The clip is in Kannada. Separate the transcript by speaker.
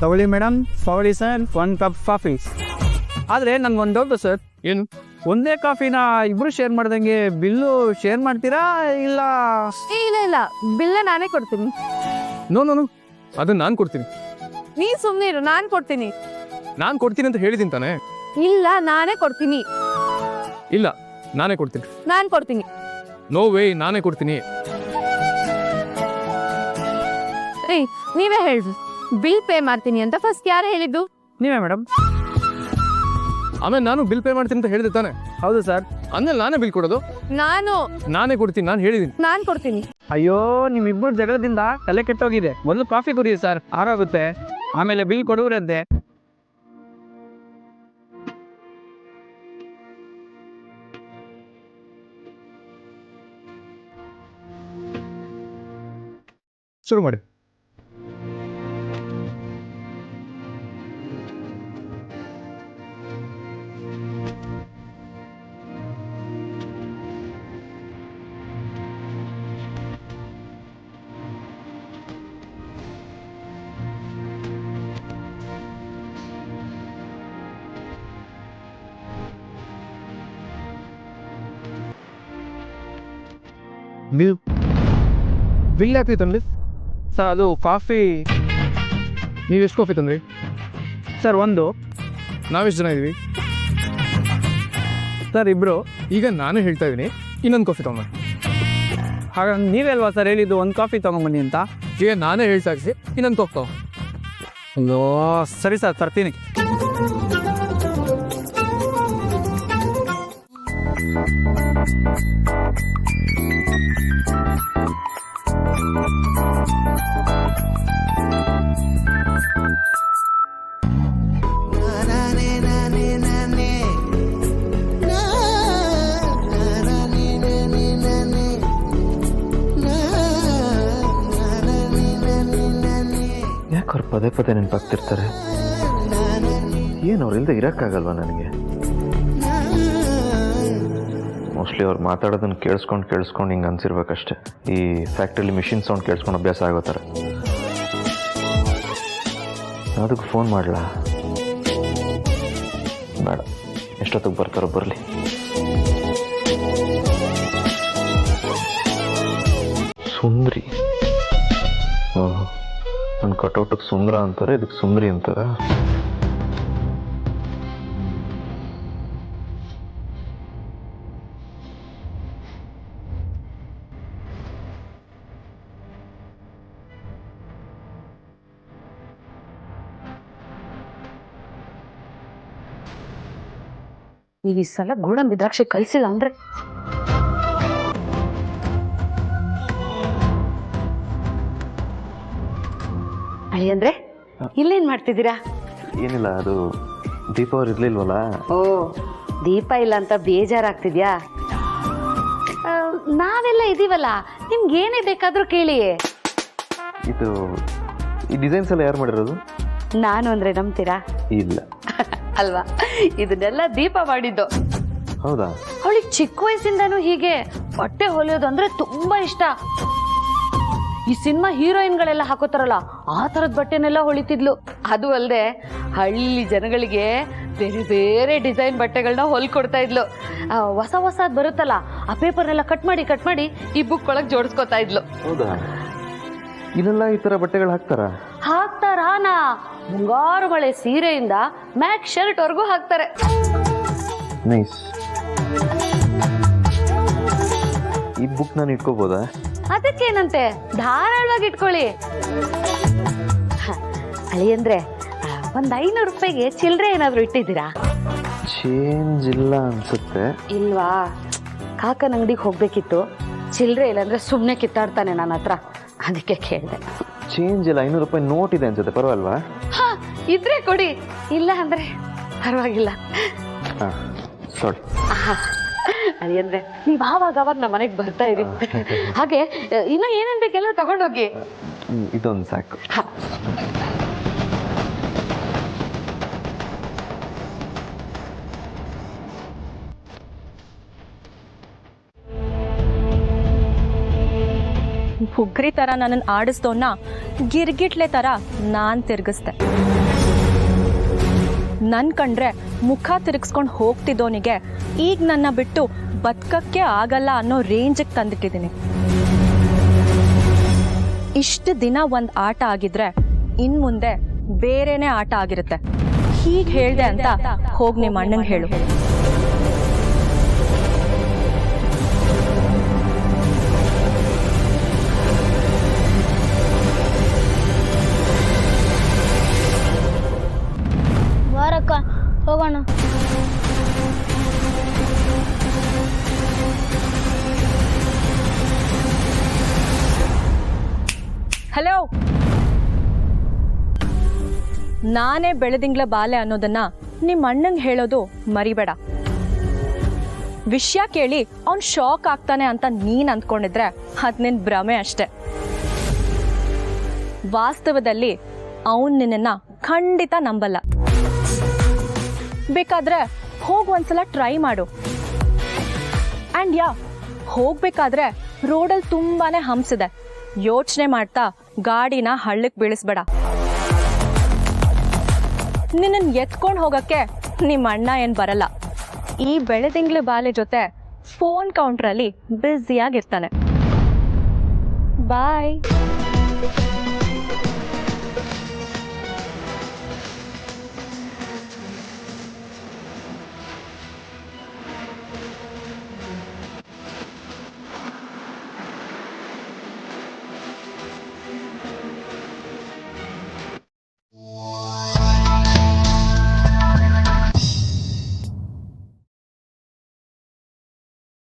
Speaker 1: ತಗೊಳ್ಳಿ ಮೇಡಮ್, ತಗೊಳ್ಳಿ ಸರ್, 1 ಕಪ್ ಕಾಫಿ. ಆದರೆ ನನಗೊಂದು ಡೌಟು ಸರ್.
Speaker 2: ಏನು?
Speaker 1: ಒಂದೇ ಕಾಫಿನ ಇಬ್ರು ಶೇರ್ ಮಾಡ್ದಂಗೆ ಬಿಲ್ಲು ಶೇರ್ ಮಾಡ್ತೀರಾ ಇಲ್ಲ?
Speaker 3: ಇಲ್ಲ ಬಿಲ್ಲ ನಾನೇ ಕೊಡ್ತೀನಿ.
Speaker 2: ನೋ ಅದನ್ನ ನಾನು ಕೊಡ್ತೀನಿ.
Speaker 3: ನೀ ಸುಮ್ಮನೆ ಇರು, ನಾನು ಕೊಡ್ತೀನಿ.
Speaker 2: ನಾನು ಕೊಡ್ತೀನಿ ಅಂತ ಹೇಳಿದ್ದೀನಿ ತಾನೆ.
Speaker 3: ಇಲ್ಲ ನಾನೇ ಕೊಡ್ತೀನಿ.
Speaker 2: ಇಲ್ಲ ನಾನೇ ಕೊಡ್ತೀನಿ.
Speaker 3: ನಾನು ಕೊಡ್ತೀನಿ.
Speaker 2: ನೋ ವೇ, ನಾನೇ ಕೊಡ್ತೀನಿ.
Speaker 3: ಏಯ್ ನೀವೇ ಹೇಳ್ರಿ, ಬಿಲ್ ಪೇ ಮಾಡ್ತೀನಿ ಅಂತ ಫಸ್ಟ್ ಯಾರು ಹೇಳಿದ್ದು?
Speaker 1: ನೀವೇ ಮೇಡಮ್.
Speaker 2: ಆಮೇಲೆ ನಾನು ಬಿಲ್ ಪೇ ಮಾಡ್ತೀನಿ ಅಂತ ಹೇಳಿದೆ ತಾನೆ.
Speaker 1: ಹೌದು ಸರ್.
Speaker 2: ಅಂದ್ಮೇಲೆ ನಾನೇ ಬಿಲ್ ಕೊಡೋದು? ನಾನೇ ಕೊಡ್ತೀನಿ, ನಾನು ಹೇಳಿದ್ದೀನಿ.
Speaker 3: ನಾನು ಕೊಡ್ತೀನಿ.
Speaker 1: ಅಯ್ಯೋ, ನಿಮ್ಮಿಬ್ಬರು ಜಗಳದಿಂದ ತಲೆ ಕೆಟ್ಟೋಗಿದೆ. ಮೊದಲು ಕಾಫಿ ಕುಡಿಯಿ ಸರ್, ಆರಾಗುತ್ತೆ. ಆಮೇಲೆ ಬಿಲ್ ಕೊಡುವರಂತೆ.
Speaker 2: ಶುರು ಮಾಡಿ. ಬಿಲ್ ಯಾಕೆ ತಂದ್ರಿ
Speaker 1: ಸರ್ ಅದು ಕಾಫಿ.
Speaker 2: ನೀವು ಎಷ್ಟು ಕಾಫಿ ತಂದ್ರಿ?
Speaker 1: ಸರ್ 1.
Speaker 2: ನಾವೆಷ್ಟು ಜನ ಇದೀವಿ?
Speaker 1: ಸರ್ 2.
Speaker 2: ಈಗ ನಾನೇ ಹೇಳ್ತಾ ಇದ್ದೀನಿ, ಇನ್ನೊಂದು ಕಾಫಿ ತಗೊಂಡು.
Speaker 1: ಹಾಗಾಗಿ ನೀವೇ ಅಲ್ವಾ ಸರ್ ಹೇಳಿದ್ದು 1 ಕಾಫಿ ತೊಗೊಂಬನ್ನಿ ಅಂತ?
Speaker 2: ಈಗ ನಾನೇ ಹೇಳ್ತಾ ಇದ್ದೀನಿ, ಇನ್ನೊಂದು ಕಾಫಿ ತಗೋ.
Speaker 1: ಅಯ್ಯೋ ಸರಿ ಸರ್, ತರ್ತೀನಿ.
Speaker 4: ಯಾಕವ್ರು ಪದೇ ಪದೇ ನೆನಪಾಗ್ತಿರ್ತಾರೆ? ಏನು ಅವ್ರು ಇಲ್ಲದೆ ಇರೋಕ್ಕಾಗಲ್ವಾ ನನಗೆ? ಮೋಸ್ಟ್ಲಿ ಅವ್ರು ಮಾತಾಡೋದನ್ನು ಕೇಳಿಸ್ಕೊಂಡು ಹಿಂಗೆ ಅನ್ಸಿರ್ಬೇಕಷ್ಟೆ. ಈ ಫ್ಯಾಕ್ಟ್ರಿಲಿ ಮಿಷಿನ್ ಸೌಂಡ್ ಕೇಳಿಸ್ಕೊಂಡು ಅಭ್ಯಾಸ ಆಗೋ ಥರ. ಅದಕ್ಕೆ ಫೋನ್ ಮಾಡಲಾ? ಬೇಡ, ಎಷ್ಟೊತ್ತಿಗೆ ಬರ್ತಾರೋ ಬರಲಿ. ಸುಂದ್ರಿ. ಓಹ್, ನನ್ನ ಕಟೌಟಿಗೆ ಸುಂದರ ಅಂತಾರೆ, ಇದಕ್ಕೆ ಸುಂದ್ರಿ ಅಂತಾರೆ.
Speaker 3: ನೀವು ಈ ಸಲ ಗೋಡಂಬಿ ದ್ರಾಕ್ಷಿ ಕಳಿಸಿಲ್ಲ ಅಂದ್ರೆ ಅಳಿಯಂದ್ರೆ ಇಲ್ಲೇನ್ ಮಾಡ್ತಿದ್ದೀರಾ?
Speaker 4: ಏನಿಲ್ಲ, ಅದು ದೀಪ ಅವ್ರು ಇರ್ಲಿಲ್ವಲ್ಲ.
Speaker 3: ಓ, ದೀಪ ಇಲ್ಲ ಅಂತ ಬೇಜಾರಾಗ್ತಿದ್ಯಾ? ನಾವೆಲ್ಲ ಇದೀವಲ್ಲ, ನಿಮ್ಗೆ ಏನೇ ಬೇಕಾದ್ರೂ ಕೇಳಿ.
Speaker 4: ಇದು ಈ ಡಿಸೈನ್ಸ್ ಎಲ್ಲ ಯಾರು ಮಾಡಿರೋದು?
Speaker 3: ನಾನು ಅಂದ್ರೆ ನಂಬ್ತೀರಾ?
Speaker 4: ಇಲ್ಲ.
Speaker 3: ಅಲ್ವಾ, ಇದನ್ನೆಲ್ಲ ದೀಪ ಮಾಡಿದ್ದು.
Speaker 4: ಹೌದಾ?
Speaker 3: ಅವಳಿಗೆ ಚಿಕ್ಕ ವಯಸ್ಸಿಂದಾನು ಹೀಗೆ ಬಟ್ಟೆ ಹೊಲಿಯೋದು ಅಂದ್ರೆ ತುಂಬಾ ಇಷ್ಟ. ಈ ಸಿನಿಮಾ ಹೀರೋಯಿನ್ಗಳೆಲ್ಲ ಹಾಕೋತಾರಲ್ಲ, ಆ ತರದ ಬಟ್ಟೆನೆಲ್ಲ ಹೊಲಿತಿದ್ಲು. ಅದು ಅಲ್ಲದೆ ಹಳ್ಳಿ ಜನಗಳಿಗೆ ಬೇರೆ ಬೇರೆ ಡಿಸೈನ್ ಬಟ್ಟೆಗಳನ್ನ ಹೊಲ್ಕೊಡ್ತಾ ಇದ್ಲು. ಹೊಸದ್ ಬರುತ್ತಲ್ಲ, ಆ ಪೇಪರ್ನೆಲ್ಲ ಕಟ್ ಮಾಡಿ ಈ ಬುಕ್ ಒಳಗೆ ಜೋಡಿಸ್ಕೊತಾ ಇದ್ಲು.
Speaker 4: ಹೌದಾ? ಇದೆಲ್ಲ ಈ ತರ ಬಟ್ಟೆಗಳು
Speaker 3: ಹಾಕ್ತಾರಾನಾ? ಮುಂಗಾರು ಮಳೆ ಸೀರೆಯಿಂದ ಮ್ಯಾಕ್ ಶರ್ಟ್ ವರ್ಗೂ ಹಾಕ್ತಾರೆ.
Speaker 4: ನೈಸ್. ಈ ಬುಕ್ ನಾನು ಇಟ್ಕೋಬೋದಾ?
Speaker 3: ಅದಕ್ಕೇನಂತೆ, ಧಾರಾಳವಾಗಿ ಇಟ್ಕೊಳ್ಳಿ. ಅಳಿಯಂದ್ರೆ ಒಂದ್ 500 ರೂಪಾಯಿಗೆ ಚಿಲ್ಲರೆ ಏನಾದ್ರು ಇಟ್ಟಿದ್ದೀರಾ?
Speaker 4: ಚೇಂಜ್ ಇಲ್ಲ ಅನ್ಸುತ್ತೆ.
Speaker 3: ಇಲ್ವಾ? ಕಾಕನ ಅಂಗಡಿಗೆ ಹೋಗ್ಬೇಕಿತ್ತು, ಚಿಲ್ಲರೆ ಇಲ್ಲಾಂದ್ರೆ ಸುಮ್ಮನೆ ಕಿತ್ತಾಡ್ತಾನೆ ನನ್ನ ಹತ್ರ, ಅದಕ್ಕೆ ಕೇಳಿದೆ.
Speaker 4: ಚೇಂಜ್ ಇಲ್ಲ, 500 ರೂಪಾಯಿ ನೋಟ್ ಇದೆ ಅನ್ಸುತ್ತೆ, ಪರವಾಗಿಲ್ವಾ?
Speaker 3: ಇದ್ರೆ ಕೊಡಿ, ಇಲ್ಲ ಅಂದ್ರೆ ಪರವಾಗಿಲ್ಲ.
Speaker 4: ಸಾರಿ.
Speaker 3: ಅದೇಂದ್ರೆ ನೀವ್ ಆವಾಗ ನಮ್ಮ ಮನೆಗೆ ಬರ್ತಾ ಇರಿ. ಹಾಗೆ ಇನ್ನು ಏನೇನ್ ಬೇಕೆಲ್ಲ ತಗೊಂಡೋಗಿ.
Speaker 4: ಇದೊಂದು ಸಾಕು.
Speaker 5: ಹುಗ್ರಿ ತರ ನನ್ನನ್ನು ಆಡಿಸ್ದವನ್ನ ಗಿರ್ಗಿಟ್ಲೆ ತರ ನಾನ್ ತಿರ್ಗಿಸ್ದೆ. ನನ್ ಕಂಡ್ರೆ ಮುಖ ತಿರುಗಿಸ್ಕೊಂಡು ಹೋಗ್ತಿದ್ದೋನಿಗೆ ಈಗ ನನ್ನ ಬಿಟ್ಟು ಬದುಕಕ್ಕೆ ಆಗಲ್ಲ ಅನ್ನೋ ರೇಂಜಿಗೆ ತಂದಿಟ್ಟಿದ್ದೀನಿ. ಇಷ್ಟು ದಿನ ಒಂದು ಆಟ ಆಗಿದ್ರೆ ಇನ್ ಮುಂದೆ ಬೇರೆನೇ ಆಟ ಆಗಿರುತ್ತೆ. ಹೀಗೆ ಹೇಳ್ದೆ ಅಂತ ಹೋಗಿ ನಿಮ್ಮ ಅಣ್ಣಂಗೆ ಹೇಳು.
Speaker 6: ಬಾರಕ್ಕ ಹೋಗೋಣ.
Speaker 5: ಹಲೋ, ನಾನೇ ಬೆಳೆದಿಂಗ್ಳ ಬಾಲೆ ಅನ್ನೋದನ್ನ ನಿಮ್ಮ ಅಣ್ಣಂಗೆ ಹೇಳೋದು ಮರಿಬೇಡ. ವಿಷಯ ಕೇಳಿ ಅವ್ನ್ ಶಾಕ್ ಆಗ್ತಾನೆ ಅಂತ ನೀನ್ ಅಂದ್ಕೊಂಡಿದ್ರೆ ಅದ್ ನಿನ್ ಭ್ರಮೆ ಅಷ್ಟೆ. ವಾಸ್ತವದಲ್ಲಿ ಅವನ್ ನಿನ್ನ ಖಂಡಿತ ನಂಬಲ್ಲ. ಬೇಕಾದ್ರೆ ಹೋಗ್ ಒಂದ್ಸಲ ಟ್ರೈ ಮಾಡು. ಅಂಡ್ ಹೋಗ್ಬೇಕಾದ್ರೆ ರೋಡಲ್ಲಿ ತುಂಬಾನೇ ಹಂಪ್ಸ್ ಇದೆ. ಯೋಚನೆ ಮಾಡ್ತಾ ಗಾಡಿನ ಹಳ್ಳಕ್ಕೆ ಬೀಳಿಸ್ಬೇಡ. ನಿನ್ನ ಎತ್ಕೊಂಡು ಹೋಗಕ್ಕೆ ನಿಮ್ಮ ಅಣ್ಣ ಏನ್ ಬರಲ್ಲ. ಈ ಬೆಳೆದಿಂಗ್ಳ ಬಾಲೆ ಜೊತೆ ಫೋನ್ ಕೌಂಟ್ರಲ್ಲಿ ಬ್ಯುಸಿಯಾಗಿರ್ತಾನೆ. ಬಾಯ್.